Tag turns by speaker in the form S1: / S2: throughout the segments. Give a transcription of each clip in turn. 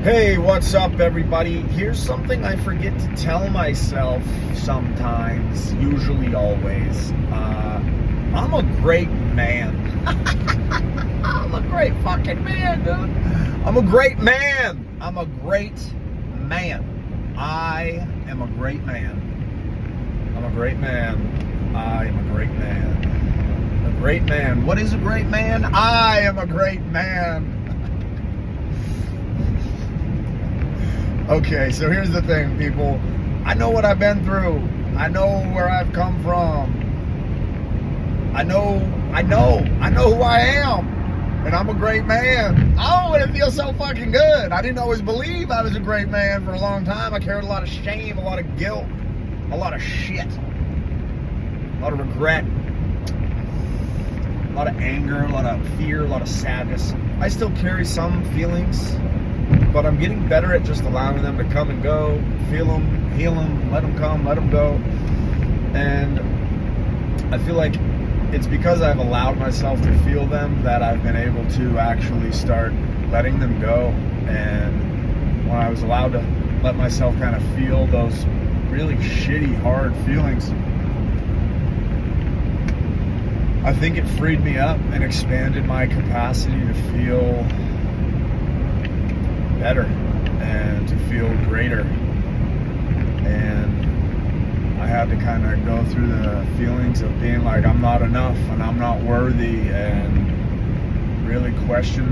S1: Hey, what's up, everybody? Here's something I forget to tell myself sometimes, usually always. I'm a great man. I'm a great fucking man, dude. I'm a great man. I'm a great man. I am a great man. I'm a great man. I am a great man. A great man. What is a great man? I am a great man. Okay, so here's the thing, people. I know what I've been through. I know where I've come from. I know who I am. And I'm a great man. Oh, and it feels so fucking good. I didn't always believe I was a great man for a long time. I carried a lot of shame, a lot of guilt, a lot of shit, a lot of regret, a lot of anger, a lot of fear, a lot of sadness. I still carry some feelings, but I'm getting better at just allowing them to come and go, feel them, heal them, let them come, let them go. And I feel like it's because I've allowed myself to feel them that I've been able to actually start letting them go. And when I was allowed to let myself kind of feel those really shitty, hard feelings, I think it freed me up and expanded my capacity to feel better and to feel greater. And I had to kind of go through the feelings of being like, I'm not enough and I'm not worthy, and really question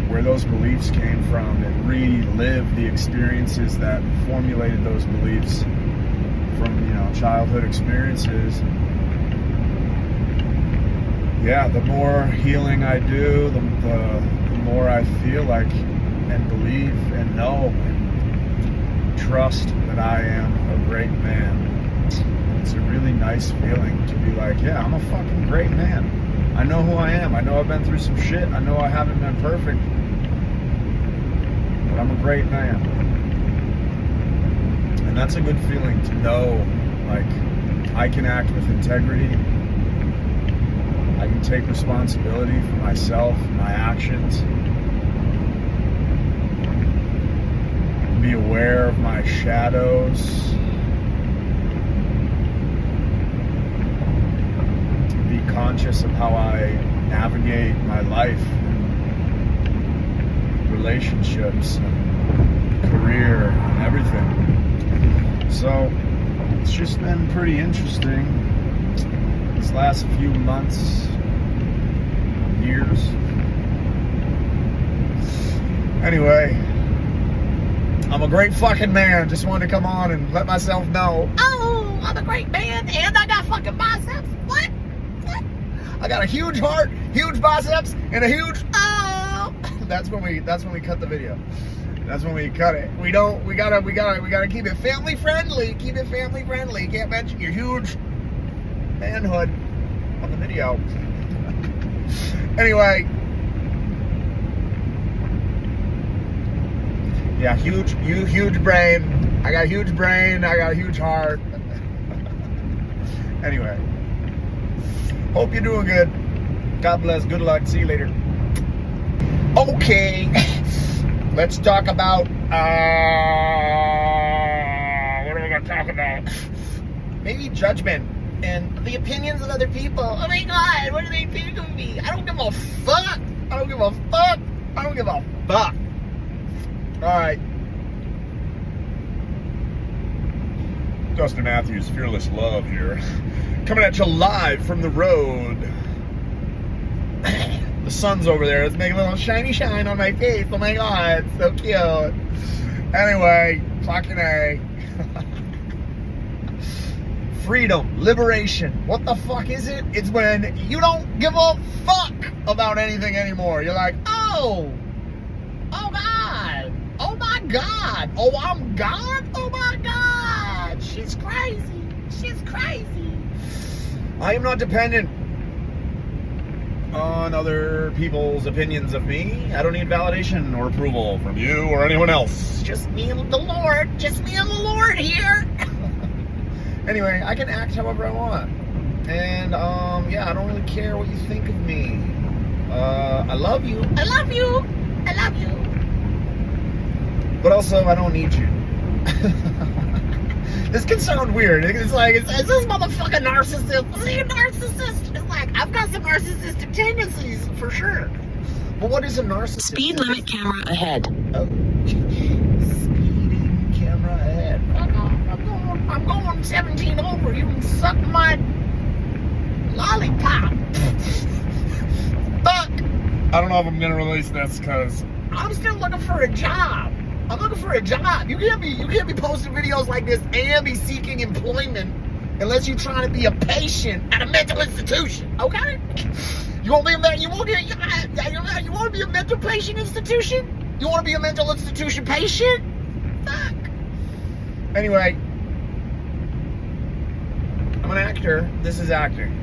S1: where those beliefs came from, and relive the experiences that formulated those beliefs from, childhood experiences. Yeah, the more healing I do, the more I feel like and believe and know and trust that I am a great man. It's a really nice feeling to be like, yeah, I'm a fucking great man. I know who I am. I know I've been through some shit. I know I haven't been perfect, but I'm a great man. And that's a good feeling to know, like, I can act with integrity. I can take responsibility for myself, my actions. Be aware of my shadows. Be conscious of how I navigate my life, and relationships, and career, and everything. So it's just been pretty interesting these last few months, years. Anyway, I'm a great fucking man. Just wanted to come on and let myself know. Oh, I'm a great man, and I got fucking biceps. What? I got a huge heart, huge biceps, and a huge oh. That's when we cut the video. That's when we cut it. We gotta keep it family friendly. Keep it family friendly. You can't mention your huge manhood on the video. Anyway. Yeah, huge brain. I got a huge brain. I got a huge heart. Anyway, hope you're doing good. God bless. Good luck. See you later. Okay, let's talk about, what are we going to talk about? Maybe judgment and the opinions of other people. Oh my God, what do they think of me? I don't give a fuck. I don't give a fuck. I don't give a fuck. Alright. Dustin Matthews, Fearless Love here. Coming at you live from the road. The sun's over there. It's making a little shiny shine on my face. Oh my God, it's so cute. Anyway, fucking A. Freedom, liberation. What the fuck is it? It's when you don't give a fuck about anything anymore. You're like, oh God. Oh my God. Oh, I'm God? Oh my God. She's crazy. She's crazy. I am not dependent on other people's opinions of me. I don't need validation or approval from you or anyone else. Just me and the Lord. Just me and the Lord here. Anyway, I can act however I want. And, I don't really care what you think of me. I love you. I love you. I love you. but also I don't need you. This can sound weird. It's like, is this motherfucking narcissist? Is he a narcissist? It's like, I've got some narcissistic tendencies for sure. But what is a narcissist?
S2: Speed limit camera ahead.
S1: Oh. Speeding camera ahead. I'm going 17 over. You can suck my lollipop. Fuck. I don't know if I'm gonna release this because I'm still looking for a job. I'm looking for a job. You can't be posting videos like this and be seeking employment unless you're trying to be a patient at a mental institution. Okay? You want to be a mental patient institution? You want to be a mental institution patient? Fuck. Anyway, I'm an actor. This is acting.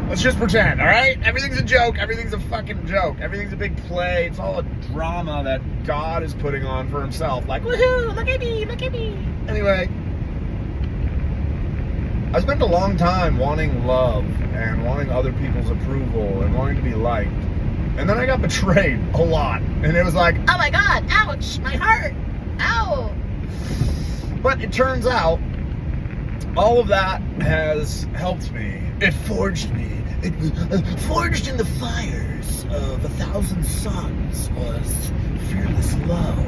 S1: Let's just pretend, all right? Everything's a joke. Everything's a fucking joke. Everything's a big play. It's all a drama that God is putting on for himself. Like, woohoo, look at me, look at me. Anyway, I spent a long time wanting love and wanting other people's approval and wanting to be liked. And then I got betrayed a lot. And it was like, oh my God, ouch, my heart, ow. But it turns out, all of that has helped me. It forged me. It was forged in the fires of 1,000 suns was fearless love.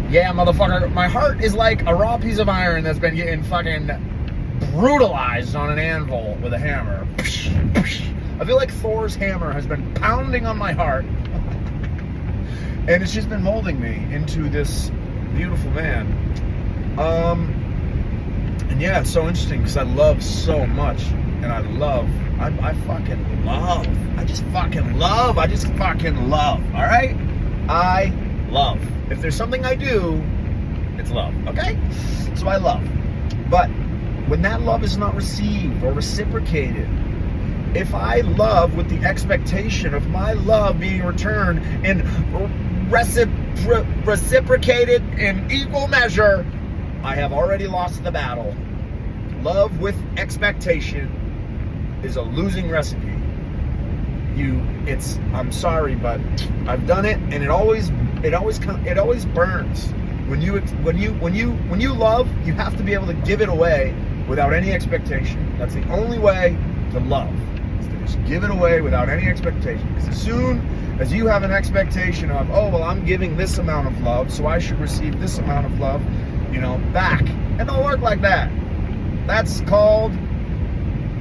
S1: Yeah, motherfucker, my heart is like a raw piece of iron that's been getting fucking brutalized on an anvil with a hammer. I feel like Thor's hammer has been pounding on my heart. And it's just been molding me into this beautiful man. And yeah, it's so interesting because I love so much. And I fucking love. I just fucking love. All right? I love. If there's something I do, it's love. Okay? So I love. But when that love is not received or reciprocated, if I love with the expectation of my love being returned and reciprocated in equal measure, I have already lost the battle. Love with expectation is a losing recipe. I'm sorry, but I've done it, and it always burns. When you love, you have to be able to give it away without any expectation. That's the only way to love. Is to just give it away without any expectation. Because as soon as you have an expectation of, oh well, I'm giving this amount of love, so I should receive this amount of love, back. It don't work like that. That's called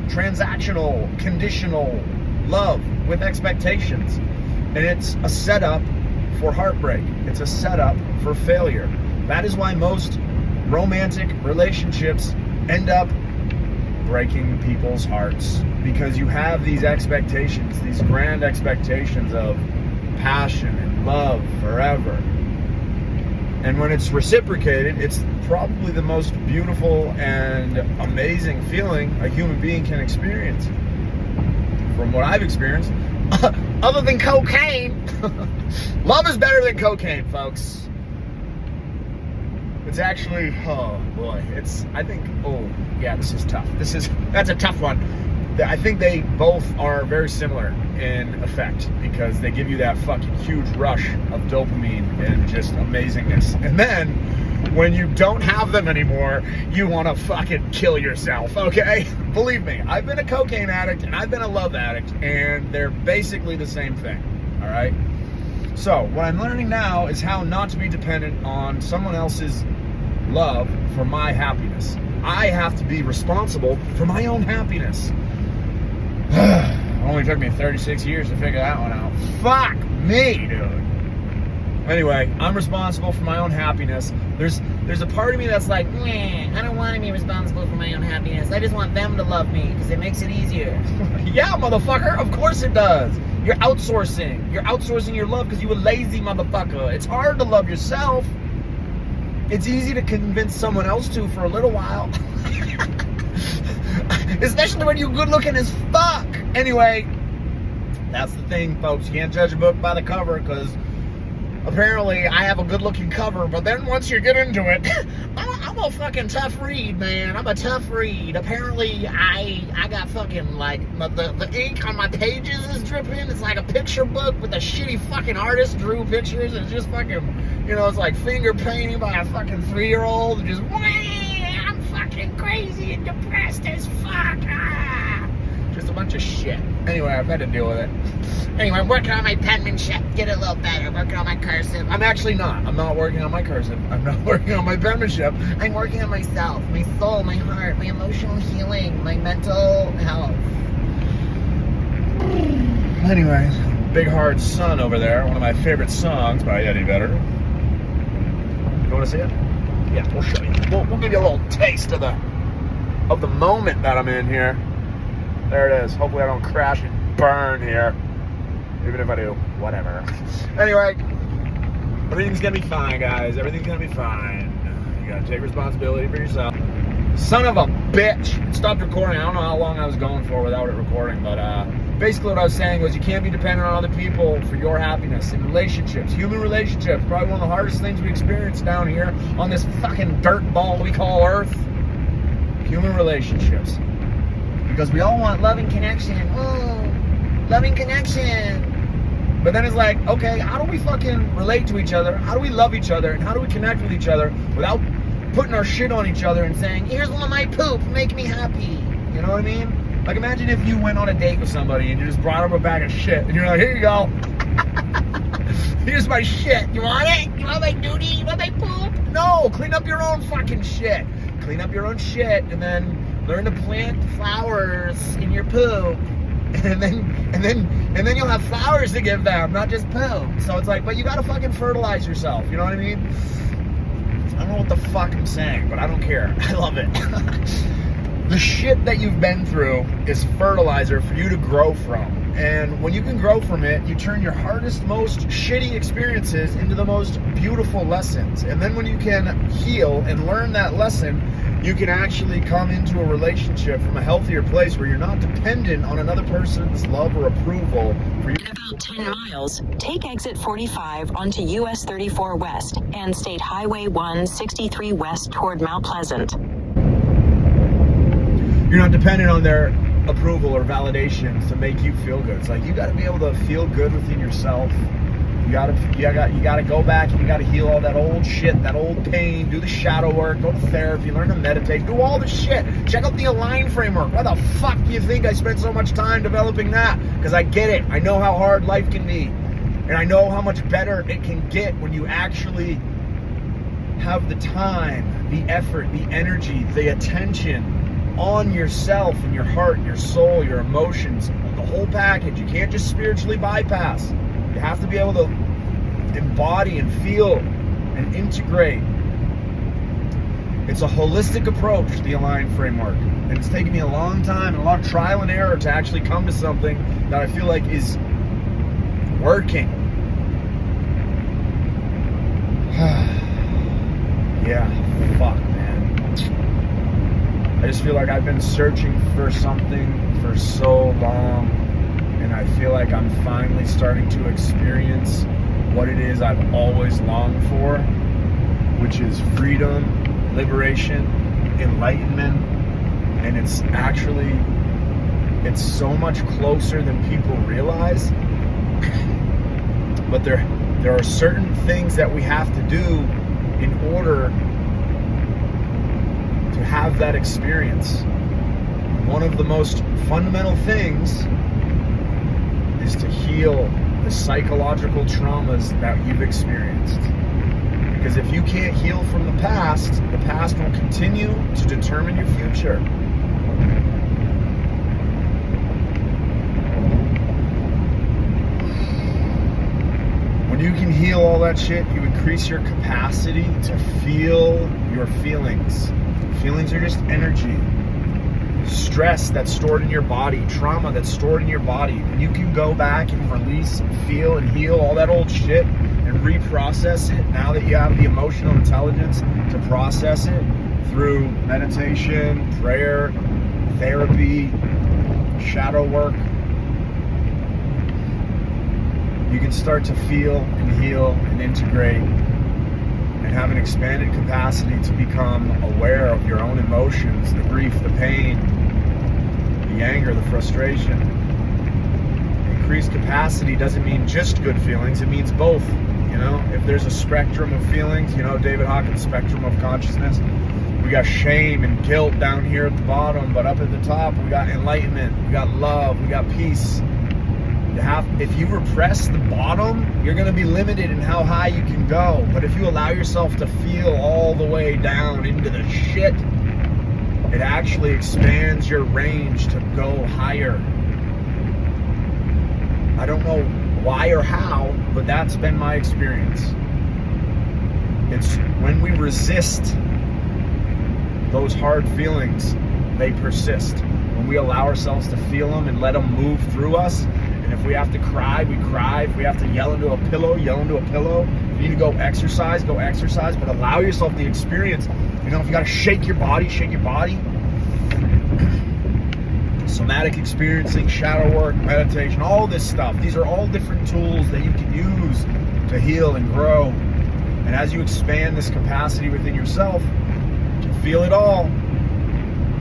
S1: transactional, conditional love with expectations. And it's a setup for heartbreak. It's a setup for failure. That is why most romantic relationships end up breaking people's hearts. Because you have these expectations, these grand expectations of passion and love forever. And when it's reciprocated, it's probably the most beautiful and amazing feeling a human being can experience. From what I've experienced, other than cocaine, love is better than cocaine, folks. It's actually, oh boy, this is tough. That's a tough one. I think they both are very similar in effect because they give you that fucking huge rush of dopamine and just amazingness. And then when you don't have them anymore, you want to fucking kill yourself, okay? Believe me, I've been a cocaine addict and I've been a love addict, and they're basically the same thing, all right? So what I'm learning now is how not to be dependent on someone else's love for my happiness. I have to be responsible for my own happiness. It only took me 36 years to figure that one out. Fuck me, dude. Anyway, I'm responsible for my own happiness. There's a part of me that's like, I don't want to be responsible for my own happiness. I just want them to love me because it makes it easier. Yeah, motherfucker, of course it does. You're outsourcing. You're outsourcing your love because you a lazy motherfucker. It's hard to love yourself. It's easy to convince someone else to for a little while. Especially when you're good looking as fuck. Anyway, that's the thing, folks. You can't judge a book by the cover because apparently I have a good-looking cover, but then once you get into it, I'm a fucking tough read, man. I'm a tough read. Apparently, I got fucking, like, the ink on my pages is dripping. It's like a picture book with a shitty fucking artist drew pictures. It's just fucking, you know, it's like finger painting by a fucking 3-year-old. Just, I'm fucking crazy and depressed as fuck. Just a bunch of shit. Anyway, I've had to deal with it. Anyway, I'm working on my penmanship. Get it a little better. Working on my cursive. I'm actually not. I'm not working on my cursive. I'm not working on my penmanship. I'm working on myself, my soul, my heart, my emotional healing, my mental health. Anyway, Big Hard Sun over there. One of my favorite songs by Eddie Vedder. You want to see it? Yeah, we'll show you. We'll give you a little taste of the moment that I'm in here. There it is. Hopefully I don't crash and burn here. Even if I do, whatever. Anyway, everything's gonna be fine, guys. Everything's gonna be fine. You gotta take responsibility for yourself. Son of a bitch. It stopped recording. I don't know how long I was going for without it recording, but basically what I was saying was you can't be dependent on other people for your happiness. In relationships, human relationships, probably one of the hardest things we experience down here on this fucking dirt ball we call Earth. Human relationships. Because we all want loving connection. Oh, loving connection. But then it's like, okay, how do we fucking relate to each other? How do we love each other? And how do we connect with each other without putting our shit on each other and saying, here's one of my poop, make me happy. You know what I mean? Like, imagine if you went on a date with somebody and you just brought up a bag of shit and you're like, here you go. Here's my shit. You want it? You want my duty? You want my poop? No, clean up your own fucking shit. Clean up your own shit and then learn to plant flowers in your poop. And then you'll have flowers to give them, not just poop. So it's like, but you gotta fucking fertilize yourself, you know what I mean? I don't know what the fuck I'm saying, but I don't care. I love it. The shit that you've been through is fertilizer for you to grow from. And when you can grow from it, you turn your hardest, most shitty experiences into the most beautiful lessons. And then when you can heal and learn that lesson, you can actually come into a relationship from a healthier place where you're not dependent on another person's love or approval for you.
S2: In about 10 miles, take exit 45 onto US 34 West and State Highway 163 West toward Mount Pleasant.
S1: You're not dependent on their approval or validation to make you feel good. It's like you got to be able to feel good within yourself. You gotta go back and you gotta heal all that old shit, that old pain, do the shadow work, go to therapy, learn to meditate, do all the shit. Check out the Align framework. Why the fuck do you think I spent so much time developing that? Because I get it. I know how hard life can be. And I know how much better it can get when you actually have the time, the effort, the energy, the attention on yourself and your heart, your soul, your emotions, the whole package. You can't just spiritually bypass. You have to be able to embody and feel and integrate. It's a holistic approach, the Align framework. And it's taken me a long time and a lot of trial and error to actually come to something that I feel like is working. Yeah, fuck, man. I just feel like I've been searching for something for so long. And I feel like I'm finally starting to experience what it is I've always longed for, which is freedom, liberation, enlightenment. And it's so much closer than people realize. But there are certain things that we have to do in order to have that experience. One of the most fundamental things is to heal the psychological traumas that you've experienced. Because if you can't heal from the past will continue to determine your future. When you can heal all that shit, you increase your capacity to feel your feelings. Feelings are just energy. Stress that's stored in your body, trauma that's stored in your body. And you can go back and release and feel and heal all that old shit and reprocess it now that you have the emotional intelligence to process it through meditation, prayer, therapy, shadow work. you can start to feel and heal and integrate and have an expanded capacity to become aware of your own emotions, the grief, the pain, the anger, the frustration. Increased capacity doesn't mean just good feelings, it means both. You know, if there's a spectrum of feelings, you know, David Hawkins' spectrum of consciousness, we got shame and guilt down here at the bottom, but up at the top we got enlightenment, we got love, we got peace. If you repress the bottom, you're going to be limited in how high you can go. But if you allow yourself to feel all the way down into the shit, it actually expands your range to go higher. I don't know why or how, but that's been my experience. It's when we resist those hard feelings, they persist. When we allow ourselves to feel them and let them move through us, and if we have to cry, we cry. If we have to yell into a pillow, yell into a pillow. If you need to go exercise, but allow yourself the experience. You know, if you got to shake your body, shake your body. Somatic experiencing, shadow work, meditation, all this stuff. These are all different tools that you can use to heal and grow. And as you expand this capacity within yourself to feel it all,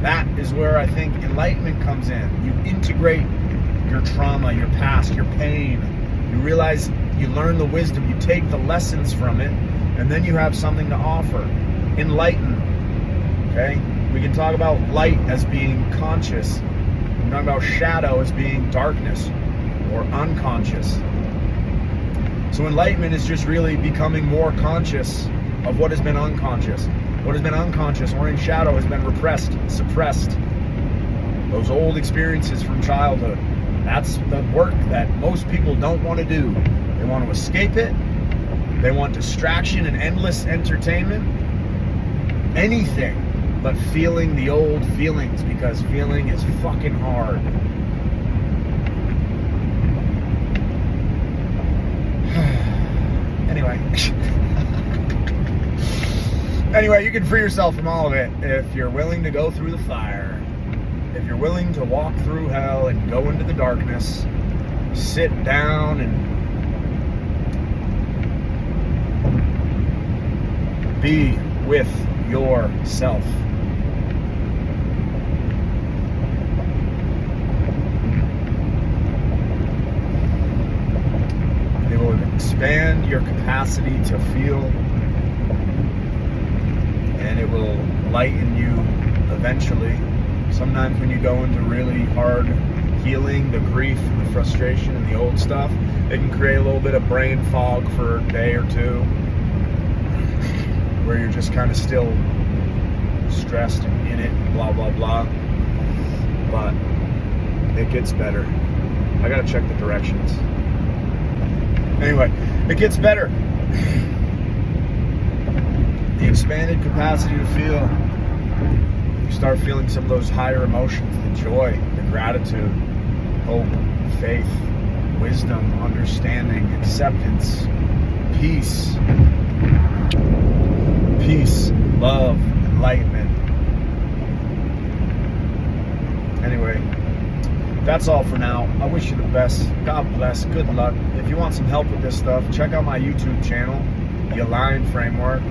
S1: that is where I think enlightenment comes in. You integrate your trauma, your past, your pain. You realize, you learn the wisdom, you take the lessons from it, and then you have something to offer. Enlighten. Okay? We can talk about light as being conscious. We can talk about shadow as being darkness or unconscious. So enlightenment is just really becoming more conscious of what has been unconscious. What has been unconscious or in shadow has been repressed, suppressed. Those old experiences from childhood. That's the work that most people don't want to do. They want to escape it. They want distraction and endless entertainment. Anything but feeling the old feelings, because feeling is fucking hard. Anyway, you can free yourself from all of it if you're willing to go through the fire. If you're willing to walk through hell and go into the darkness, sit down and be with yourself. It will expand your capacity to feel, and it will lighten you eventually. Sometimes when you go into really hard healing, the grief and the frustration and the old stuff, it can create a little bit of brain fog for a day or two, where you're just kind of still stressed and in it, blah, blah, blah. But it gets better. I gotta check the directions. Anyway, it gets better. The expanded capacity to feel. You start feeling some of those higher emotions, the joy, the gratitude, hope, faith, wisdom, understanding, acceptance, peace, love, enlightenment. Anyway, that's all for now. I wish you the best. God bless. Good luck. If you want some help with this stuff, check out my YouTube channel, The Align Framework,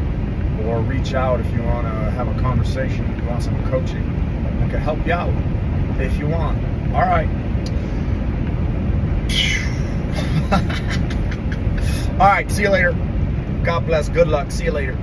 S1: or reach out if you want to have a conversation, if you want some coaching. I can help you out if you want. All right. All right, see you later. God bless. Good luck. See you later.